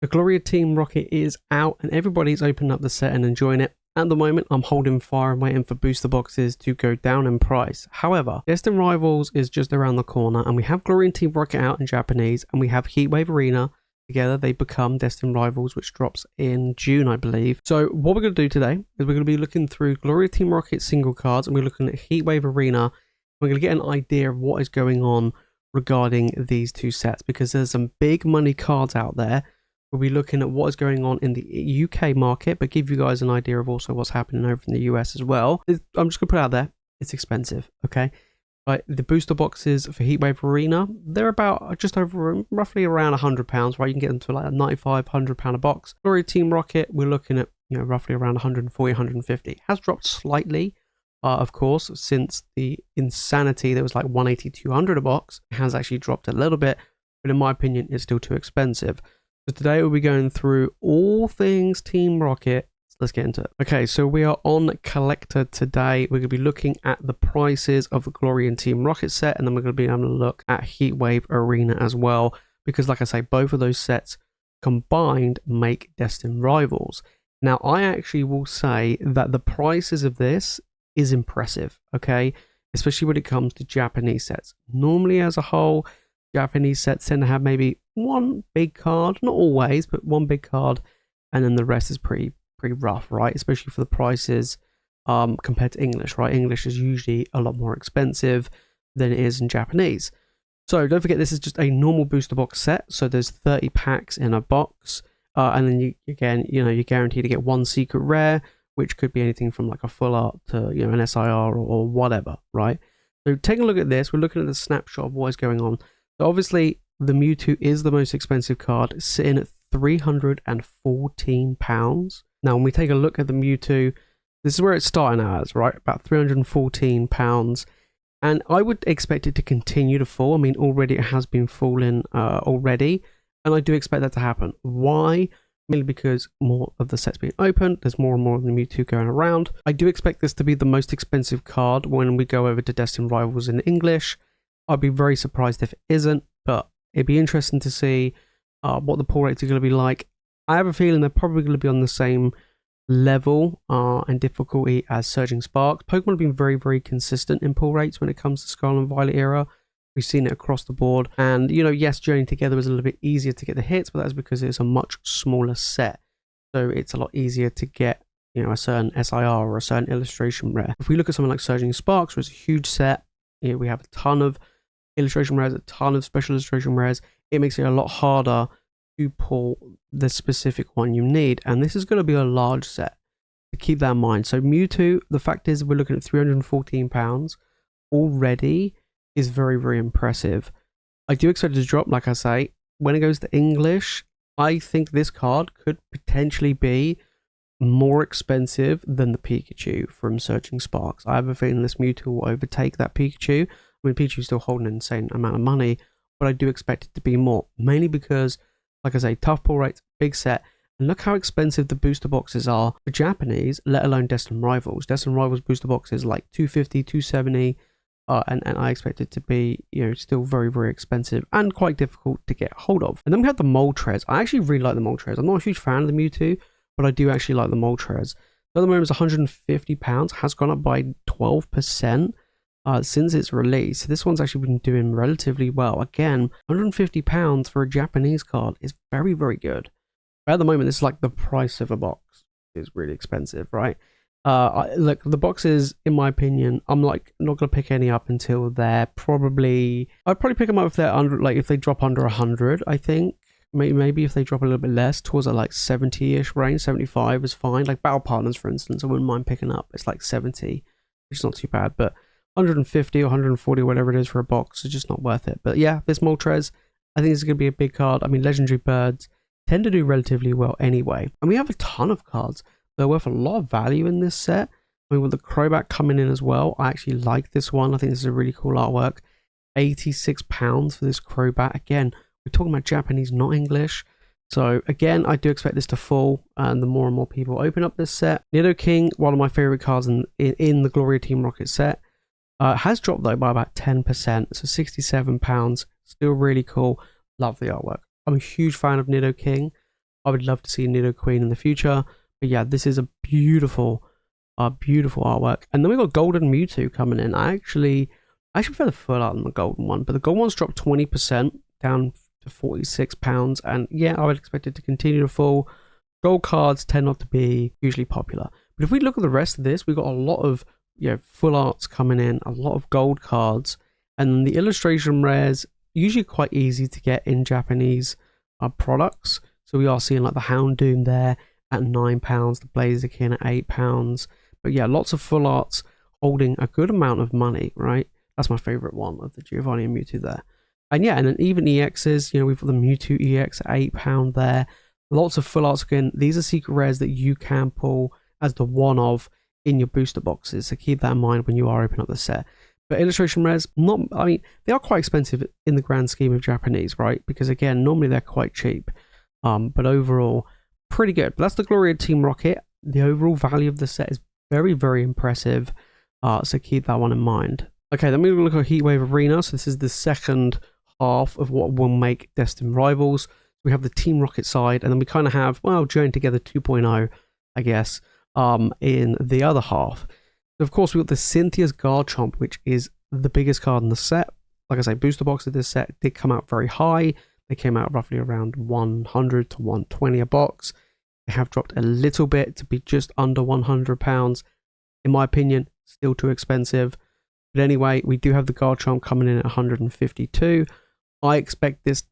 The Gloria Team Rocket is out and everybody's opened up the set and enjoying it. At the moment, I'm holding fire and waiting for booster boxes to go down in price. However, Destined Rivals is just around the corner and we have Gloria Team Rocket out in Japanese and we have Heatwave Arena. Together, they become Destined Rivals, which drops in June, I believe. So what we're going to do today is we're going to be looking through Gloria Team Rocket single cards and we're looking at Heatwave Arena. We're going to get an idea of what is going on regarding these two sets because there's some big money cards out there. We'll be looking at what is going on in the UK market, but give you guys an idea of also what's happening over in the US as well. I'm just going to put it out there. It's expensive, okay? Right, the booster boxes for Heatwave Arena, they're about just over, roughly around £100, right? You can get them to like a £95, £100 a box. Gloria Team Rocket, we're looking at, roughly around 140, 150. Has dropped slightly, of course, since the insanity that was like 180, 200 a box. It has actually dropped a little bit, but in my opinion, it's still too expensive. So today we'll be going through all things Team Rocket. Let's get into it. Okay, so we are on Collector today. We're going to be looking at the prices of the Gloria Team Rocket set, and then we're going to be able to look at Heatwave Arena as well, because like I say, both of those sets combined make Destined Rivals. Now, I actually will say that the prices of this is impressive, okay? Especially when it comes to Japanese sets. Normally, as a whole, Japanese sets tend to have maybe one big card, not always, but one big card, and then the rest is pretty rough, right? Especially for the prices compared to English, right? English is usually a lot more expensive than it is in Japanese. So don't forget, this is just a normal booster box set. So there's 30 packs in a box, and then you're guaranteed to get one secret rare, which could be anything from like a full art to an SIR or whatever, right? So taking a look at this, we're looking at the snapshot of what is going on. So obviously, the Mewtwo is the most expensive card, sitting at £314. Now, when we take a look at the Mewtwo, this is where it's starting as, right? About £314. And I would expect it to continue to fall. I mean, already it has been falling already. And I do expect that to happen. Why? Mainly because more of the sets being opened. There's more and more of the Mewtwo going around. I do expect this to be the most expensive card when we go over to Destined Rivals in English. I'd be very surprised if it isn't, but it'd be interesting to see what the pull rates are going to be like. I have a feeling they're probably going to be on the same level and difficulty as Surging Sparks. Pokemon have been very, very consistent in pull rates when it comes to Scarlet and Violet era. We've seen it across the board. And, yes, Journey Together is a little bit easier to get the hits, but that's because it's a much smaller set. So it's a lot easier to get, a certain SIR or a certain illustration rare. If we look at something like Surging Sparks, where it's a huge set, we have a ton of illustration rares, a ton of special illustration rares. It makes it a lot harder to pull the specific one you need, and this is going to be a large set, to keep that in mind. So Mewtwo, the fact is we're looking at £314 already is very, very impressive. I do expect it to drop, like I say. When it goes to English, I think this card could potentially be more expensive than the Pikachu from Searching Sparks. I have a feeling this Mewtwo will overtake that Pikachu. I mean, Pikachu's still holding an insane amount of money, but I do expect it to be more, mainly because, like I say, tough pull rates, big set, and look how expensive the booster boxes are for Japanese, let alone Destined Rivals. Destined Rivals booster boxes like 250, 270, and I expect it to be, still very, very expensive and quite difficult to get hold of. And then we have the Moltres. I actually really like the Moltres. I'm not a huge fan of the Mewtwo, but I do actually like the Moltres. At the moment, it's £150, has gone up by 12%. Since its release. This one's actually been doing relatively well. Again, £150 for a Japanese card is very, very good. But at the moment, this is like the price of a box. It's really expensive, right? Look, the boxes, in my opinion, I'm like not gonna pick any up until they're probably. I'd probably pick them up if they're under, like if they drop under 100. I think maybe if they drop a little bit less, towards a like 70-ish range. 75 is fine. Like Battle Partners, for instance, I wouldn't mind picking up. It's like 70, which is not too bad, but 150 or 140, whatever it is for a box, is just not worth it. But yeah, this Moltres, I think this is going to be a big card. I mean, legendary birds tend to do relatively well anyway. And we have a ton of cards that are worth a lot of value in this set. I mean, with the Crobat coming in as well, I actually like this one. I think this is a really cool artwork. £86 for this Crobat. Again, we're talking about Japanese, not English. So again, I do expect this to fall, and the more and more people open up this set. Nidoking, one of my favorite cards in the Gloria Team Rocket set. Has dropped though by about 10%, so £67. Still really cool. Love the artwork. I'm a huge fan of Nidoking. I would love to see Nidoqueen in the future. But yeah, this is a beautiful artwork. And then we got Golden Mewtwo coming in. I actually prefer the full art on the golden one, but the golden one's dropped 20% down to £46. And yeah, I would expect it to continue to fall. Gold cards tend not to be hugely popular. But if we look at the rest of this, we've got a lot of full arts coming in, a lot of gold cards, and the illustration rares usually quite easy to get in Japanese products. So we are seeing like the Houndoom there at £9, the Blaziken at £8. But yeah, lots of full arts holding a good amount of money, right? That's my favorite one of the Giovanni and Mewtwo there. And yeah, and then even EXs, we've got the Mewtwo EX at £8 there. Lots of full arts again. These are secret rares that you can pull as the one of in your booster boxes. So keep that in mind when you are opening up the set. But illustration rares, they are quite expensive in the grand scheme of Japanese, right? Because again, normally they're quite cheap. But overall, pretty good. But that's the Gloria Team Rocket. The overall value of the set is very, very impressive. So keep that one in mind. Okay, then we look at Heatwave Arena. So this is the second half of what will make Destined Rivals. We have the Team Rocket side, and then we kind of have, Join Together 2.0, I guess, in the other half. So of course, we've got the Cynthia's Garchomp, which is the biggest card in the set. Like I say, booster box of this set did come out very high. They came out roughly around 100 to 120 a box. They have dropped a little bit to be just under £100. In my opinion, still too expensive. But anyway, we do have the Garchomp coming in at 152. I expect this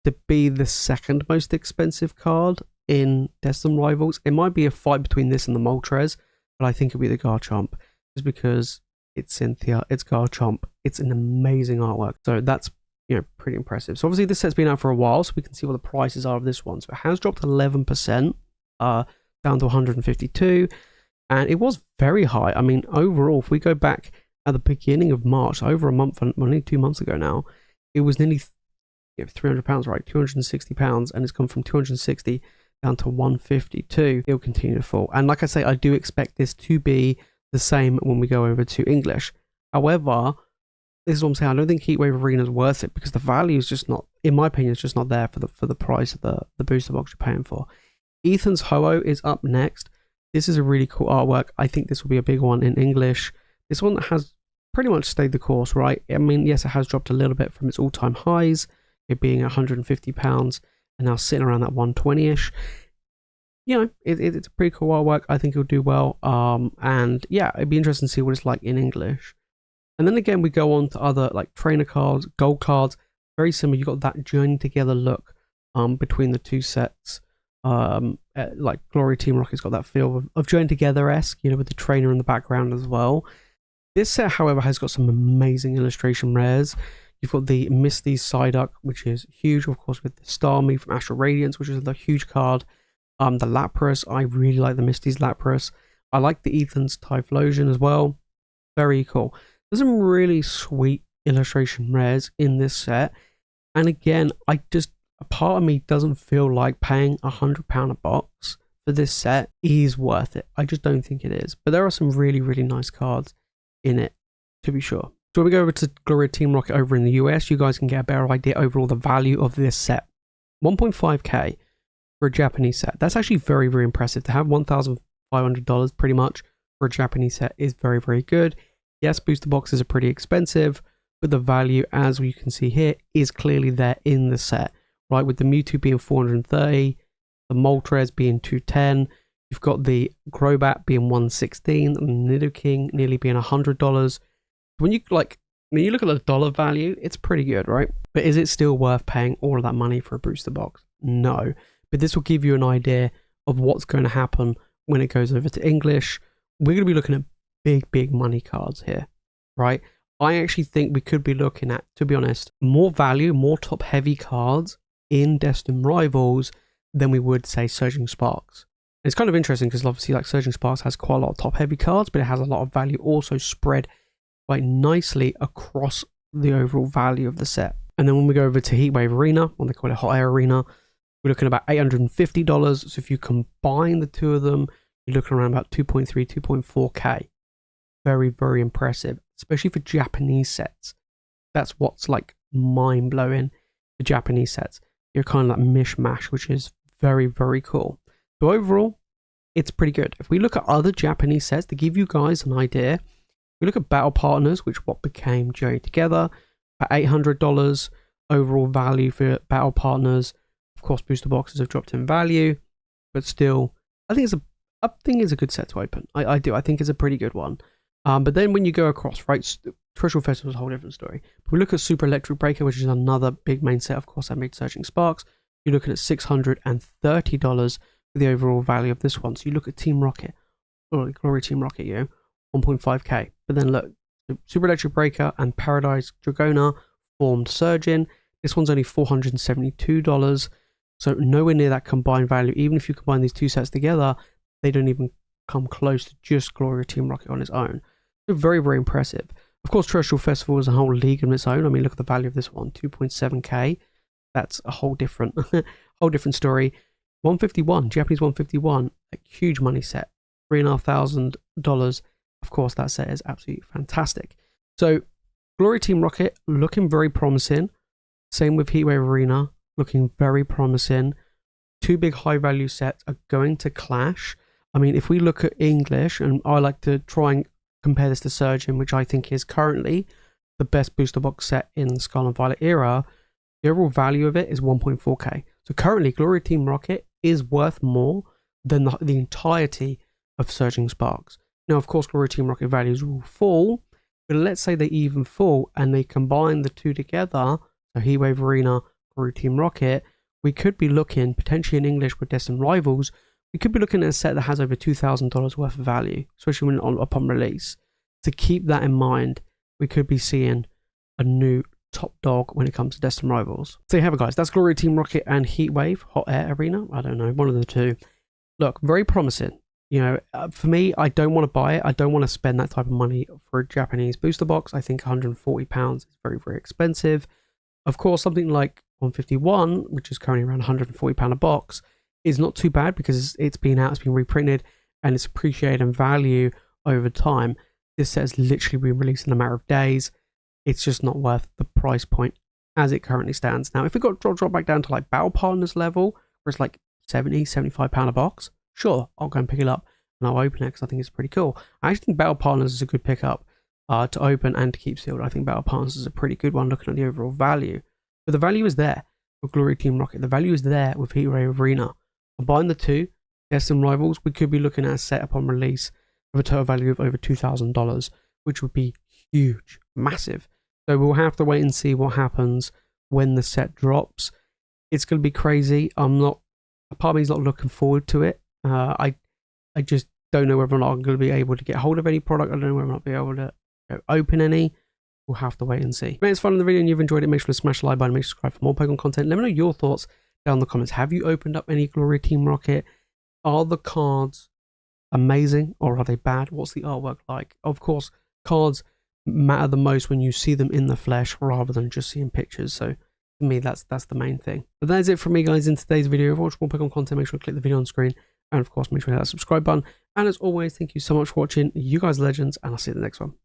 to be the second most expensive card in Destined Rivals. It might be a fight between this and the Moltres, but I think it'll be the Garchomp just because it's Cynthia, it's Garchomp, it's an amazing artwork. So that's pretty impressive. So obviously this set's been out for a while, so we can see what the prices are of this one. So it has dropped 11% down to 152, and it was very high. I mean, overall, if we go back at the beginning of March, over a month, only 2 months ago now, it was nearly £300, right? £260, and it's gone from 260 down to 152. It'll continue to fall. And like I say, I do expect this to be the same when we go over to English. However, this is what I'm saying, I don't think Heatwave Arena is worth it because the value is just not, in my opinion, it's just not there for the price of the booster box you're paying for. Ethan's Ho-Oh is up next. This is a really cool artwork. I think this will be a big one in English. This one has pretty much stayed the course, right? I mean, yes, it has dropped a little bit from its all-time highs, it being £150 and now sitting around that 120-ish. It's a pretty cool artwork. I think it'll do well. And yeah, it'd be interesting to see what it's like in English. And then again, we go on to other like trainer cards, gold cards, very similar. You got that Journey Together look between the two sets. Like Gloria Team Rocket's got that feel of Journey Together-esque, with the trainer in the background as well. This set, however, has got some amazing illustration rares. You've got the Misty Psyduck, which is huge, of course, with the Starmie from Astral Radiance, which is a huge card. The Lapras, I really like the Misty's Lapras. I like the Ethan's Typhlosion as well. Very cool. There's some really sweet illustration rares in this set. And again, a part of me doesn't feel like paying £100 a box for this set is worth it. I just don't think it is. But there are some really, really nice cards in it, to be sure. So when we go over to Gloria Team Rocket over in the US, you guys can get a better idea overall the value of this set. 1.5k for a Japanese set. That's actually very, very impressive. To have $1,500 pretty much for a Japanese set is very, very good. Yes, booster boxes are pretty expensive, but the value, as you can see here, is clearly there in the set, right? With the Mewtwo being 430, the Moltres being 210, you've got the Crobat being 116, and Nidoking nearly being $100. When you look at the dollar value, it's pretty good, right? But is it still worth paying all of that money for a booster box? No. But this will give you an idea of what's going to happen when it goes over to English. We're going to be looking at big, big money cards here, right? I actually think we could be looking at, to be honest, more value, more top-heavy cards in Destined Rivals than we would, say, Surging Sparks. And it's kind of interesting because obviously, like, Surging Sparks has quite a lot of top-heavy cards, but it has a lot of value also spread quite nicely across the overall value of the set. And then when we go over to Heatwave Arena, or they call it Hot Air Arena, we're looking at about $850. So if you combine the two of them, you're looking around about 2.3, 2.4k. Very, very impressive, especially for Japanese sets. That's what's like mind-blowing for Japanese sets. You're kind of like mishmash, which is very, very cool. So overall, it's pretty good. If we look at other Japanese sets to give you guys an idea, we look at Battle Partners, which what became Journey Together, at $800 overall value for Battle Partners. Of course, booster boxes have dropped in value, but still, I think it's a good set to open. I do. I think it's a pretty good one. But then when you go across, right, Treasure Festival is a whole different story. But we look at Super Electric Breaker, which is another big main set. Of course, that made Surging Sparks. You're looking at $630 for the overall value of this one. So you look at Team Rocket, or Gloria Team Rocket, 1.5k. But then look, Super Electric Breaker and Paradise Dragona formed Surgeon. This one's only $472. So nowhere near that combined value. Even if you combine these two sets together, they don't even come close to just Gloria Team Rocket on its own. So very, very impressive. Of course, Terrestrial Festival is a whole league in its own. I mean, look at the value of this one, 2.7k. That's a whole different story. 151, Japanese 151, a huge money set, $3,500. Of course, that set is absolutely fantastic. So, Gloria Team Rocket looking very promising. Same with Heatwave Arena, looking very promising. Two big high value sets are going to clash. I mean, if we look at English, and I like to try and compare this to Surgeon, which I think is currently the best booster box set in the Scarlet and Violet era, the overall value of it is 1.4k. So currently, Gloria Team Rocket is worth more than the entirety of Surging Sparks. Now, of course, Gloria Team Rocket values will fall, but let's say they even fall and they combine the two together, so Heatwave Arena, Gloria Team Rocket, we could be looking, potentially in English with Destined Rivals, we could be looking at a set that has over $2,000 worth of value, especially upon release. To keep that in mind, we could be seeing a new top dog when it comes to Destined Rivals. So you have it, guys. That's Gloria Team Rocket and Heatwave Hot Air Arena. I don't know, one of the two. Look, very promising. You know, for me, I don't want to buy it. I don't want to spend that type of money for a Japanese booster box. I think £140 is very, very expensive. Of course, something like 151, which is currently around £140 a box, is not too bad because it's been out, it's been reprinted, and it's appreciated in value over time. This set has literally been released in a matter of days. It's just not worth the price point as it currently stands. Now, if we got drop back down to like Battle Partners level, where it's like £75 a box, sure, I'll go and pick it up and I'll open it because I think it's pretty cool. I actually think Battle Partners is a good pickup to open and to keep sealed. I think Battle Partners is a pretty good one looking at the overall value. But the value is there with Gloria Team Rocket. The value is there with Heatwave Arena. Combine the two, Destined Rivals, we could be looking at a set upon release of a total value of over $2,000, which would be huge, massive. So we'll have to wait and see what happens when the set drops. It's going to be crazy. Part of me is not looking forward to it. I just don't know whether or not I'm going to be able to get hold of any product. I don't know whether or not I'll be able to open any. We'll have to wait and see. If it's fun in the video and you've enjoyed it, make sure to smash the like button, make sure to subscribe for more Pokemon content. Let me know your thoughts down in the comments. Have you opened up any Gloria Team Rocket? Are the cards amazing or are they bad? What's the artwork like? Of course, cards matter the most when you see them in the flesh rather than just seeing pictures. So to me, that's the main thing. But that's it from me, guys, in today's video. If you watch more Pokemon content, make sure to click the video on screen. And of course, make sure to hit that subscribe button. And as always, thank you so much for watching. You guys are legends, and I'll see you in the next one.